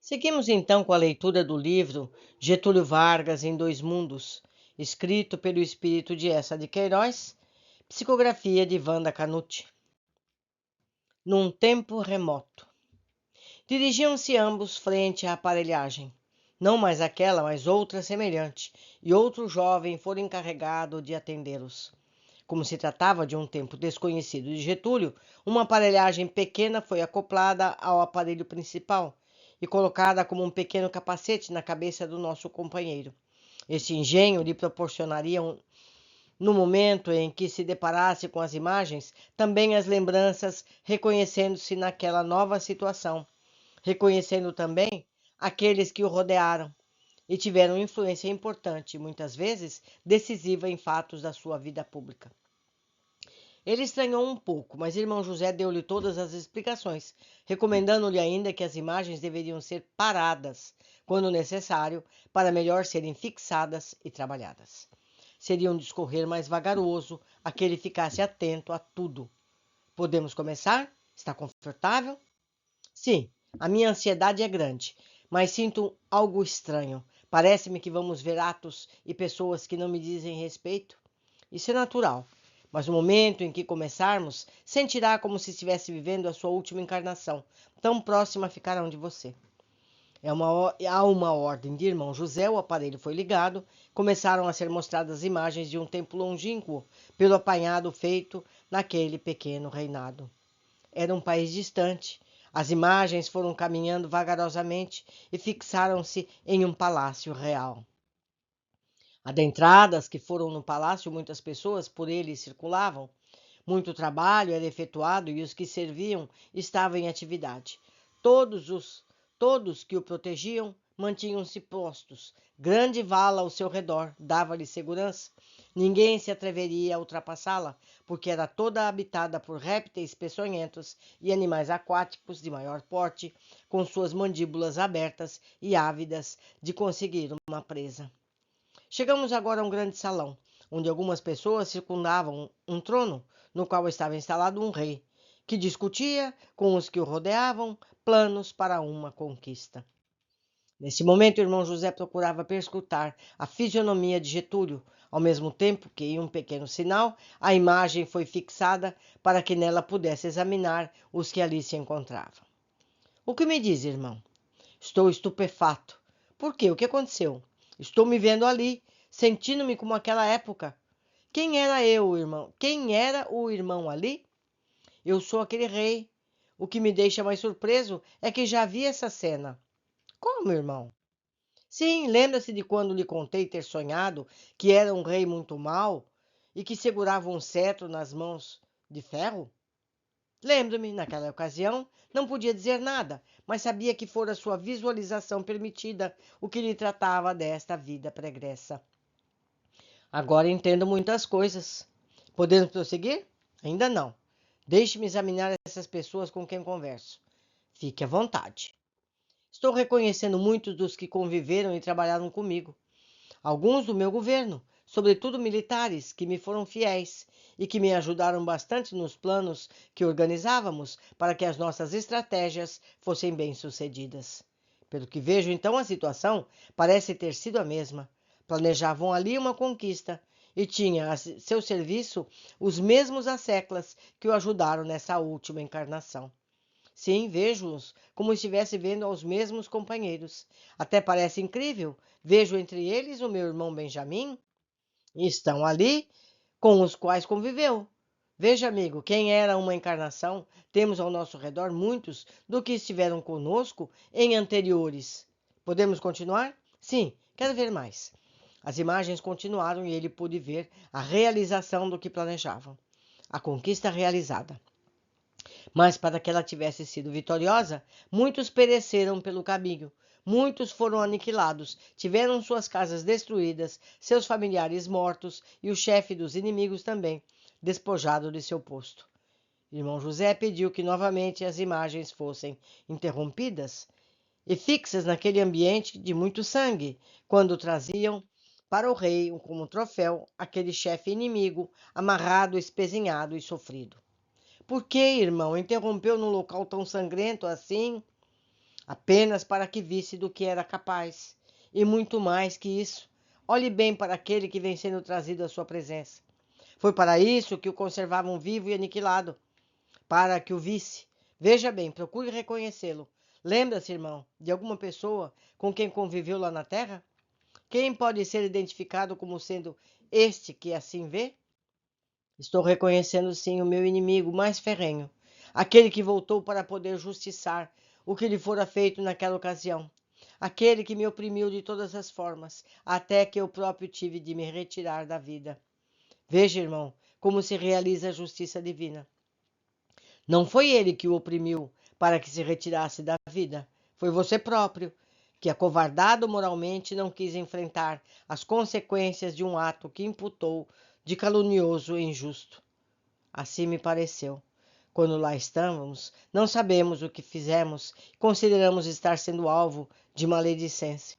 Seguimos então com a leitura do livro Getúlio Vargas em Dois Mundos, escrito pelo espírito de Eça de Queiroz, psicografia de Wanda Canuti. Num tempo remoto. Dirigiam-se ambos frente à aparelhagem, não mais aquela, mas outra semelhante, e outro jovem fora encarregado de atendê-los. Como se tratava de um tempo desconhecido de Getúlio, uma aparelhagem pequena foi acoplada ao aparelho principal e colocada como um pequeno capacete na cabeça do nosso companheiro. Este engenho lhe proporcionaria, no momento em que se deparasse com as imagens, também as lembranças, reconhecendo-se naquela nova situação, reconhecendo também aqueles que o rodearam e tiveram influência importante, muitas vezes decisiva em fatos da sua vida pública. Ele estranhou um pouco, mas irmão José deu-lhe todas as explicações, recomendando-lhe ainda que as imagens deveriam ser paradas, quando necessário, para melhor serem fixadas e trabalhadas. Seria um discorrer mais vagaroso, a que ele ficasse atento a tudo. Podemos começar? Está confortável? Sim, a minha ansiedade é grande, mas sinto algo estranho. Parece-me que vamos ver atos e pessoas que não me dizem respeito. Isso é natural, mas no momento em que começarmos, sentirá como se estivesse vivendo a sua última encarnação, tão próxima ficarão de você. Há uma ordem de irmão José, o aparelho foi ligado, começaram a ser mostradas imagens de um tempo longínquo, pelo apanhado feito naquele pequeno reinado. Era um país distante. As imagens foram caminhando vagarosamente e fixaram-se em um palácio real. Adentradas que foram no palácio, muitas pessoas por ele circulavam. Muito trabalho era efetuado e os que serviam estavam em atividade. Todos que o protegiam mantinham-se postos. Grande vala ao seu redor dava-lhe segurança. Ninguém se atreveria a ultrapassá-la, porque era toda habitada por répteis peçonhentos e animais aquáticos de maior porte, com suas mandíbulas abertas e ávidas de conseguir uma presa. Chegamos agora a um grande salão, onde algumas pessoas circundavam um trono, no qual estava instalado um rei, que discutia com os que o rodeavam planos para uma conquista. Neste momento, o irmão José procurava perscrutar a fisionomia de Getúlio, ao mesmo tempo que, em um pequeno sinal, a imagem foi fixada para que nela pudesse examinar os que ali se encontravam. O que me diz, irmão? Estou estupefato. Por quê? O que aconteceu? Estou me vendo ali, sentindo-me como aquela época. Quem era eu, irmão? Quem era o irmão ali? Eu sou aquele rei. O que me deixa mais surpreso é que já vi essa cena. Como, irmão? Sim, lembra-se de quando lhe contei ter sonhado que era um rei muito mau e que segurava um cetro nas mãos de ferro? Lembro-me, naquela ocasião, não podia dizer nada, mas sabia que fora sua visualização permitida o que lhe tratava desta vida pregressa. Agora entendo muitas coisas. Podemos prosseguir? Ainda não. Deixe-me examinar essas pessoas com quem converso. Fique à vontade. Estou reconhecendo muitos dos que conviveram e trabalharam comigo. Alguns do meu governo, sobretudo militares, que me foram fiéis e que me ajudaram bastante nos planos que organizávamos para que as nossas estratégias fossem bem-sucedidas. Pelo que vejo, então, a situação parece ter sido a mesma. Planejavam ali uma conquista e tinha a seu serviço os mesmos asseclas que o ajudaram nessa última encarnação. Sim, vejo-os como estivesse vendo aos mesmos companheiros. Até parece incrível. Vejo entre eles o meu irmão Benjamim. Estão ali com os quais conviveu. Veja, amigo, quem era uma encarnação, temos ao nosso redor muitos do que estiveram conosco em anteriores. Podemos continuar? Sim, quero ver mais. As imagens continuaram e ele pôde ver a realização do que planejavam. A conquista realizada. Mas para que ela tivesse sido vitoriosa, muitos pereceram pelo caminho, muitos foram aniquilados, tiveram suas casas destruídas, seus familiares mortos e o chefe dos inimigos também, despojado de seu posto. Irmão José pediu que novamente as imagens fossem interrompidas e fixas naquele ambiente de muito sangue, quando traziam para o rei, como troféu, aquele chefe inimigo, amarrado, espezinhado e sofrido. Por que, irmão, interrompeu num local tão sangrento assim? apenas para que visse do que era capaz. E muito mais que isso, olhe bem para aquele que vem sendo trazido à sua presença. Foi para isso que o conservavam vivo e aniquilado, para que o visse. Veja bem, procure reconhecê-lo. Lembra-se, irmão, de alguma pessoa com quem conviveu lá na terra? Quem pode ser identificado como sendo este que assim vê? Estou reconhecendo sim o meu inimigo mais ferrenho, aquele que voltou para poder justiçar o que lhe fora feito naquela ocasião, aquele que me oprimiu de todas as formas, até que eu próprio tive de me retirar da vida. Veja, irmão, como se realiza a justiça divina. Não foi ele que o oprimiu para que se retirasse da vida, foi você próprio, que, acovardado moralmente, não quis enfrentar as consequências de um ato que imputou de calunioso e injusto. Assim me pareceu. Quando lá estávamos, não sabemos o que fizemos e consideramos estar sendo alvo de maledicência.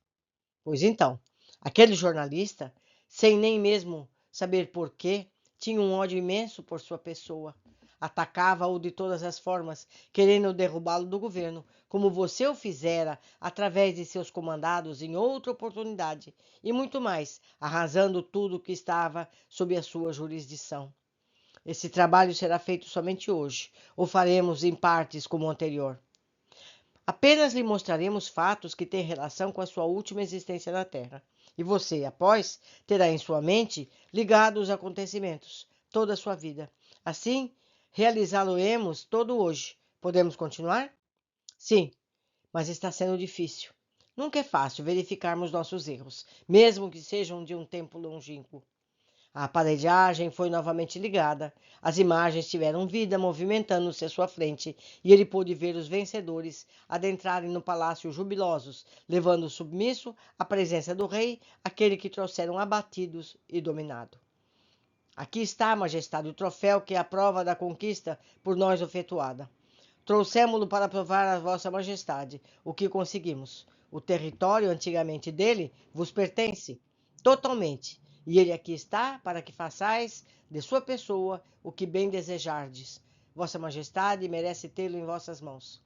Pois então, aquele jornalista, sem nem mesmo saber porquê, tinha um ódio imenso por sua pessoa. Atacava-o de todas as formas, querendo derrubá-lo do governo, como você o fizera através de seus comandados em outra oportunidade, e muito mais, arrasando tudo que estava sob a sua jurisdição. Esse trabalho será feito somente hoje, ou faremos em partes como o anterior. Apenas lhe mostraremos fatos que têm relação com a sua última existência na Terra. E você, após, terá em sua mente ligado os acontecimentos, toda a sua vida. Assim, realizá-lo-emos todo hoje. Podemos continuar? Sim, mas está sendo difícil. Nunca é fácil verificarmos nossos erros, mesmo que sejam de um tempo longínquo. A aparelhagem foi novamente ligada. As imagens tiveram vida, movimentando-se à sua frente, e ele pôde ver os vencedores adentrarem no palácio jubilosos, levando submisso à presença do rei aquele que trouxeram abatidos e dominado. Aqui está, majestade, o troféu que é a prova da conquista por nós efetuada. Trouxemo-lo para provar a vossa majestade o que conseguimos. O território antigamente dele vos pertence totalmente, e ele aqui está para que façais de sua pessoa o que bem desejardes. Vossa majestade merece tê-lo em vossas mãos.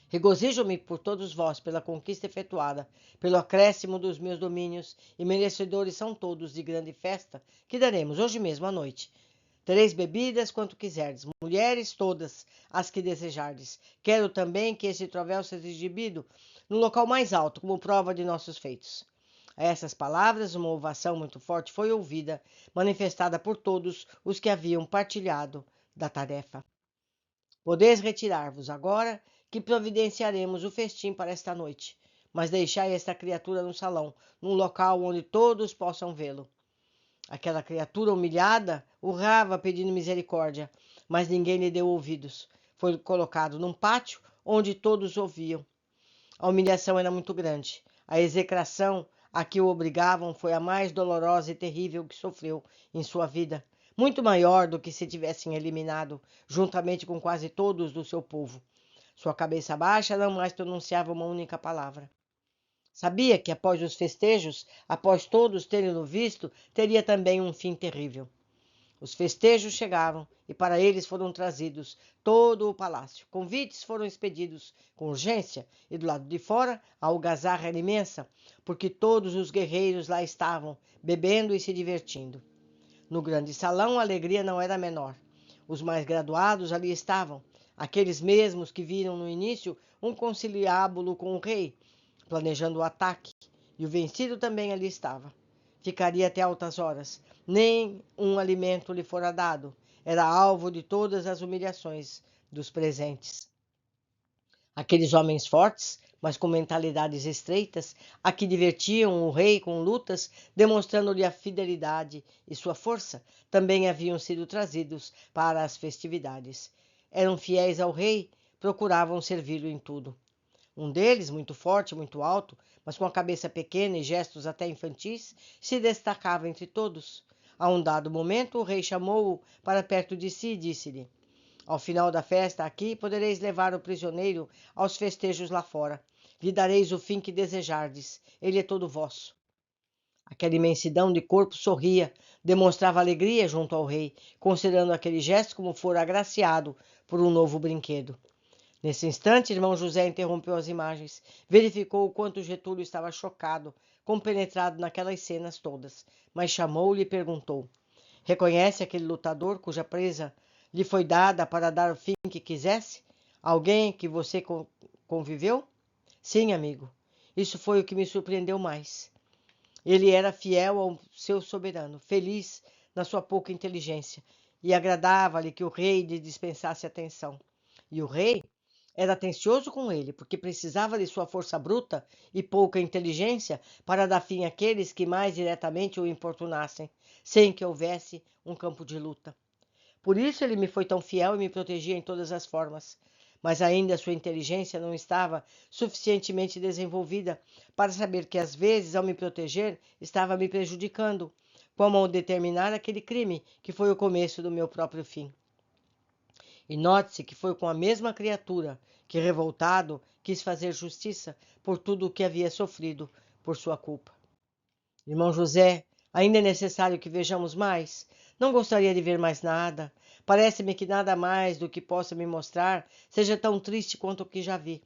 Regozijo-me por todos vós pela conquista efetuada, pelo acréscimo dos meus domínios, e merecedores são todos de grande festa, que daremos hoje mesmo à noite. Tereis bebidas quanto quiserdes, mulheres todas as que desejardes. Quero também que esse troféu seja exibido no local mais alto, como prova de nossos feitos. A essas palavras, uma ovação muito forte foi ouvida, manifestada por todos os que haviam partilhado da tarefa. Podeis retirar-vos agora, que providenciaremos o festim para esta noite, mas deixai esta criatura no salão, num local onde todos possam vê-lo. Aquela criatura humilhada urrava pedindo misericórdia, mas ninguém lhe deu ouvidos. Foi colocado num pátio onde todos ouviam. A humilhação era muito grande. A execração a que o obrigavam foi a mais dolorosa e terrível que sofreu em sua vida, muito maior do que se tivessem eliminado, juntamente com quase todos do seu povo. Sua cabeça baixa não mais pronunciava uma única palavra. Sabia que após os festejos, após todos terem-no visto, teria também um fim terrível. Os festejos chegavam e para eles foram trazidos todo o palácio. Convites foram expedidos com urgência e do lado de fora a algazarra era imensa, porque todos os guerreiros lá estavam, bebendo e se divertindo. No grande salão a alegria não era menor. Os mais graduados ali estavam, aqueles mesmos que viram no início um conciliábulo com o rei, planejando o ataque, e o vencido também ali estava. Ficaria até altas horas. Nem um alimento lhe fora dado. Era alvo de todas as humilhações dos presentes. Aqueles homens fortes, mas com mentalidades estreitas, a que divertiam o rei com lutas, demonstrando-lhe a fidelidade e sua força, também haviam sido trazidos para as festividades. Eram fiéis ao rei, procuravam servi-lo em tudo. Um deles, muito forte, muito alto, mas com a cabeça pequena e gestos até infantis, se destacava entre todos. A um dado momento, o rei chamou-o para perto de si e disse-lhe: Ao final da festa aqui, podereis levar o prisioneiro aos festejos lá fora. Lhe dareis o fim que desejardes. Ele é todo vosso. Aquela imensidão de corpo sorria, demonstrava alegria junto ao rei, considerando aquele gesto como fora agraciado por um novo brinquedo. Nesse instante, irmão José interrompeu as imagens, verificou o quanto Getúlio estava chocado, compenetrado naquelas cenas todas, mas chamou-lhe e perguntou: reconhece aquele lutador cuja presa lhe foi dada para dar o fim que quisesse? Alguém que você conviveu? Sim, amigo. Isso foi o que me surpreendeu mais. Ele era fiel ao seu soberano, feliz na sua pouca inteligência, e agradava-lhe que o rei lhe dispensasse atenção. E o rei era atencioso com ele, porque precisava de sua força bruta e pouca inteligência para dar fim àqueles que mais diretamente o importunassem, sem que houvesse um campo de luta. Por isso ele me foi tão fiel e me protegia em todas as formas. Mas ainda sua inteligência não estava suficientemente desenvolvida para saber que, às vezes, ao me proteger, estava me prejudicando, como ao determinar aquele crime que foi o começo do meu próprio fim. E note-se que foi com a mesma criatura que, revoltado, quis fazer justiça por tudo o que havia sofrido por sua culpa. Irmão José, ainda é necessário que vejamos mais? Não gostaria de ver mais nada. Parece-me que nada mais do que possa me mostrar seja tão triste quanto o que já vi.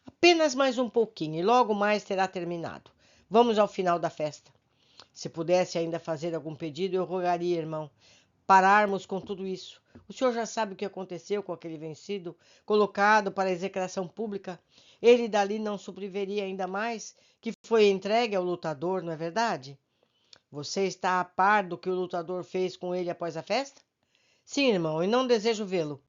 Apenas mais um pouquinho e logo mais terá terminado. Vamos ao final da festa. Se pudesse ainda fazer algum pedido, eu rogaria, irmão, pararmos com tudo isso. O senhor já sabe o que aconteceu com aquele vencido, colocado para execração pública. Ele dali não sobreviveria ainda mais, que foi entregue ao lutador, não é verdade? Você está a par do que o lutador fez com ele após a festa? Sim, irmão, e não desejo vê-lo.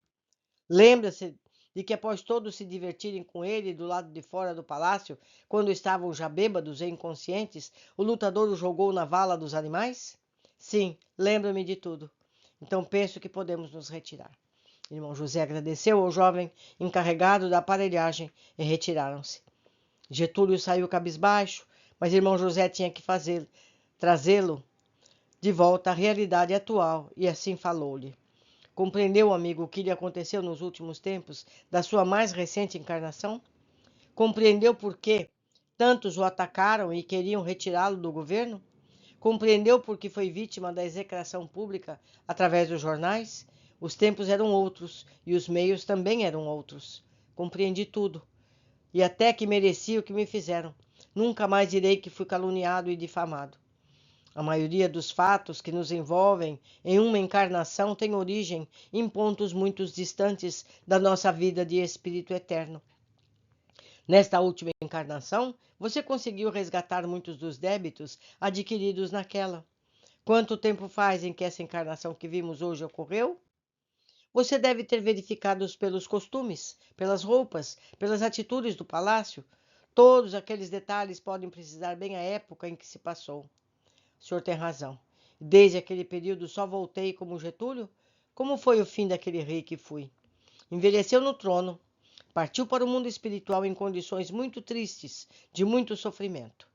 Lembra-se de que após todos se divertirem com ele do lado de fora do palácio, quando estavam já bêbados e inconscientes, o lutador o jogou na vala dos animais? Sim, lembro-me de tudo. Então penso que podemos nos retirar. Irmão José agradeceu ao jovem encarregado da aparelhagem e retiraram-se. Getúlio saiu cabisbaixo, mas irmão José tinha que trazê-lo de volta à realidade atual, e assim falou-lhe. Compreendeu, amigo, o que lhe aconteceu nos últimos tempos da sua mais recente encarnação? Compreendeu por que tantos o atacaram e queriam retirá-lo do governo? Compreendeu por que foi vítima da execração pública através dos jornais? Os tempos eram outros e os meios também eram outros. Compreendi tudo. E até que mereci o que me fizeram. Nunca mais direi que fui caluniado e difamado. A maioria dos fatos que nos envolvem em uma encarnação tem origem em pontos muito distantes da nossa vida de espírito eterno. Nesta última encarnação, você conseguiu resgatar muitos dos débitos adquiridos naquela. Quanto tempo faz em que essa encarnação que vimos hoje ocorreu? Você deve ter verificado pelos costumes, pelas roupas, pelas atitudes do palácio. Todos aqueles detalhes podem precisar bem a época em que se passou. O senhor tem razão. Desde aquele período só voltei como Getúlio? Como foi o fim daquele rei que fui? Envelheceu no trono, partiu para o mundo espiritual em condições muito tristes, de muito sofrimento.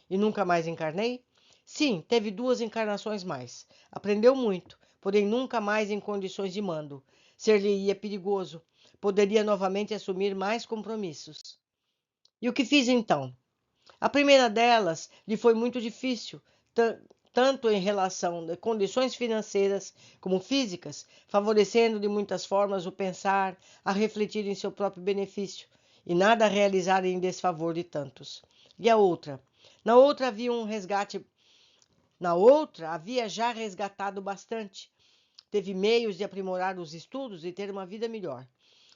E nunca mais encarnei? Sim, teve 2 encarnações mais. Aprendeu muito, porém nunca mais em condições de mando. Ser-lhe-ia perigoso. Poderia novamente assumir mais compromissos. E o que fiz então? A primeira delas lhe foi muito difícil, tanto em relação a condições financeiras como físicas, favorecendo de muitas formas o pensar, a refletir em seu próprio benefício, e nada a realizar em desfavor de tantos. E a outra? Na outra havia já resgatado bastante. Teve meios de aprimorar os estudos e ter uma vida melhor.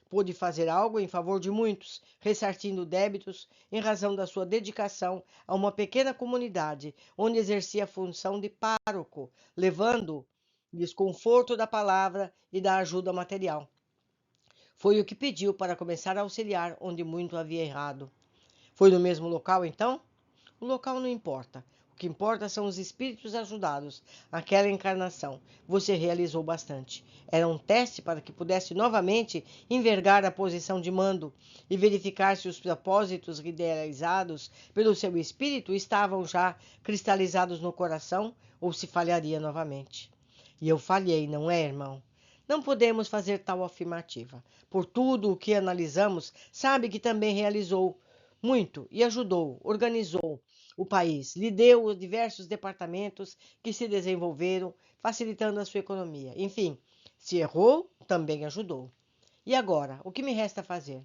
Pôde fazer algo em favor de muitos, ressarcindo débitos em razão da sua dedicação a uma pequena comunidade, onde exercia a função de pároco, levando-lhes conforto da palavra e da ajuda material. Foi o que pediu para começar a auxiliar onde muito havia errado. Foi no mesmo local, então? O local não importa. O que importa são os espíritos ajudados. Aquela encarnação, você realizou bastante. Era um teste para que pudesse novamente envergar a posição de mando e verificar se os propósitos idealizados pelo seu espírito estavam já cristalizados no coração ou se falharia novamente. E eu falhei, não é, irmão? Não podemos fazer tal afirmativa. Por tudo o que analisamos, sabe que também realizou muito e ajudou, organizou o país, lhe deu os diversos departamentos que se desenvolveram, facilitando a sua economia. Enfim, se errou, também ajudou. E agora, o que me resta fazer?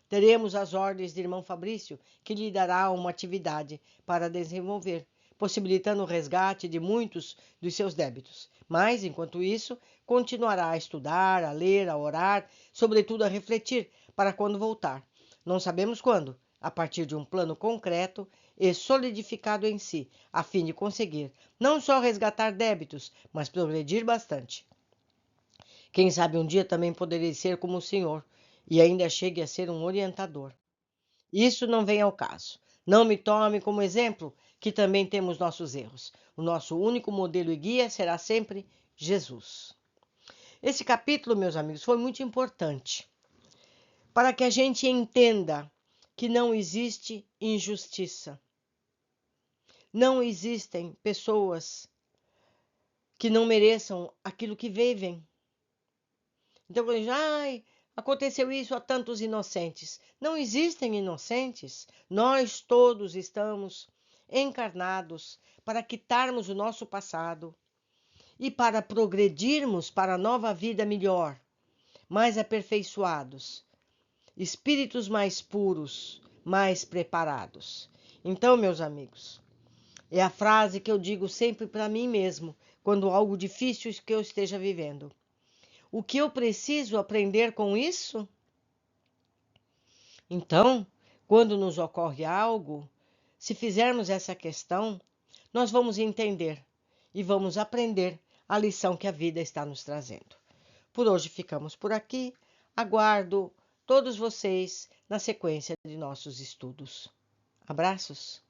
Teremos as ordens de irmão Fabrício, que lhe dará uma atividade para desenvolver, possibilitando o resgate de muitos dos seus débitos. Mas, enquanto isso, continuará a estudar, a ler, a orar, sobretudo a refletir, para quando voltar. Não sabemos quando, a partir de um plano concreto e solidificado em si, a fim de conseguir não só resgatar débitos, mas progredir bastante. Quem sabe um dia também poderei ser como o Senhor e ainda chegue a ser um orientador. Isso não vem ao caso. Não me tome como exemplo, que também temos nossos erros. O nosso único modelo e guia será sempre Jesus. Esse capítulo, meus amigos, foi muito importante para que a gente entenda que não existe injustiça. Não existem pessoas que não mereçam aquilo que vivem. Então, quando a gente, ai, aconteceu isso a tantos inocentes. Não existem inocentes. Nós todos estamos encarnados para quitarmos o nosso passado e para progredirmos para a nova vida melhor, mais aperfeiçoados, espíritos mais puros, mais preparados. Então, meus amigos, é a frase que eu digo sempre para mim mesmo, quando algo difícil que eu esteja vivendo. O que eu preciso aprender com isso? Então, quando nos ocorre algo, se fizermos essa questão, nós vamos entender e vamos aprender a lição que a vida está nos trazendo. Por hoje ficamos por aqui. Aguardo todos vocês na sequência de nossos estudos. Abraços!